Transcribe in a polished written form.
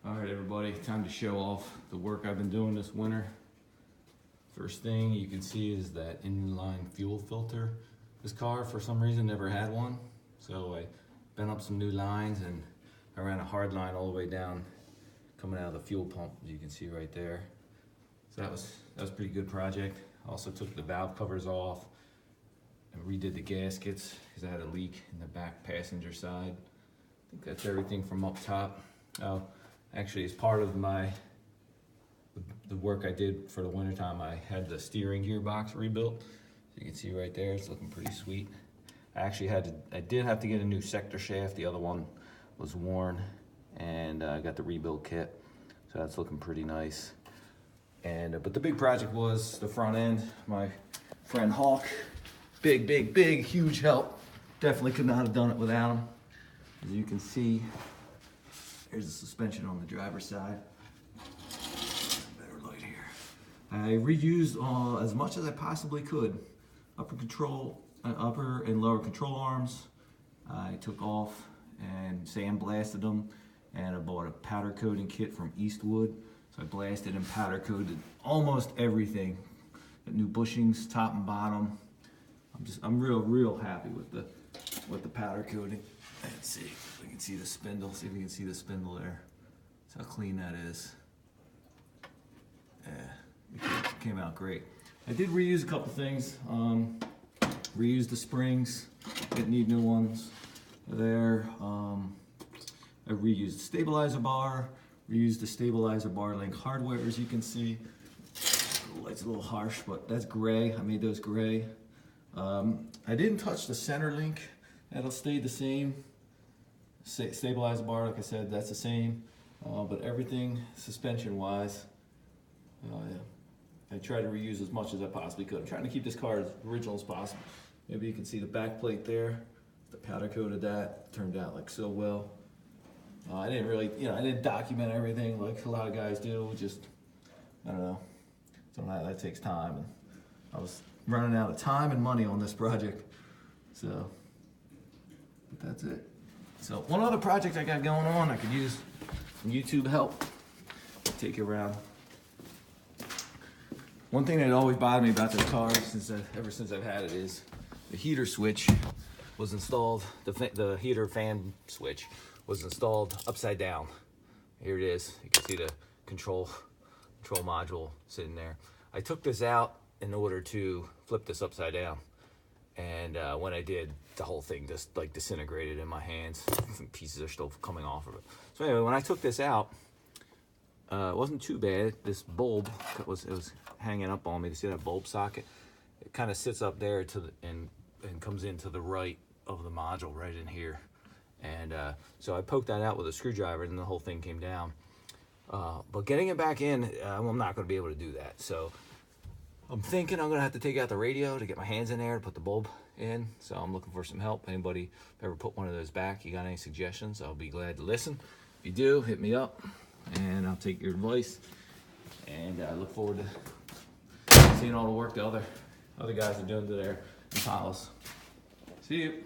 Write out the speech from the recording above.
All right, everybody, time to show off the work I've been doing this winter. First thing you can see is that inline fuel filter. This car, for some reason, never had one. So I bent up some new lines and I ran a hard line all the way down, coming out of the fuel pump, as you can see right there. So that was a pretty good project. Also took the valve covers off and redid the gaskets because I had a leak in the back passenger side. I think that's everything from up top. Oh, actually, as part of the work I did for the wintertime, I had the steering gearbox rebuilt. So you can see right there, it's looking pretty sweet. I did have to get a new sector shaft. The other one was worn, and I got the rebuild kit. So that's looking pretty nice. But the big project was the front end. My friend Hawk, big, huge help. Definitely could not have done it without him. As you can see, here's the suspension on the driver's side. Better light here. I reused as much as I possibly could. Upper and lower control arms, I took off and sandblasted them, and I bought a powder coating kit from Eastwood. So I blasted and powder coated almost everything. Got new bushings, top and bottom. I'm real happy with the powder coating. Let's see if we can see the spindle. See if you can see the spindle there. That's how clean that is. Yeah, it came out great. I did reuse a couple things. Reused the springs. Didn't need new ones there. I reused the stabilizer bar. Reused the stabilizer bar link hardware, as you can see. The light's a little harsh, but that's gray. I made those gray. I didn't touch the center link. That'll stay the same. Stabilizer bar, like I said, that's the same. But everything suspension-wise, I try to reuse as much as I possibly could. I'm trying to keep this car as original as possible. Maybe you can see the back plate there. The powder coated that. Turned out like so well. I didn't really, I didn't document everything like a lot of guys do. Just, I don't know. So that takes time. And I was running out of time and money on this project. So, but that's it. So one other project I got going on, I could use some YouTube help. Take it around. One thing that always bothered me about this car ever since I've had it is the heater switch was installed, the heater fan switch was installed upside down. Here it is. You can see the control module sitting there. I took this out in order to flip this upside down. And when I did, the whole thing just like disintegrated in my hands. Pieces are still coming off of it. So anyway, when I took this out, it wasn't too bad. This bulb it was hanging up on me. You see that bulb socket? It kind of sits up there and comes into the right of the module, right in here. And so I poked that out with a screwdriver, and the whole thing came down. But getting it back in, I'm not going to be able to do that. So I'm thinking I'm going to have to take out the radio to get my hands in there to put the bulb in. So I'm looking for some help. Anybody ever put one of those back? You got any suggestions? I'll be glad to listen. If you do, hit me up, and I'll take your advice. And I look forward to seeing all the work the other guys are doing to their Impalas. See you.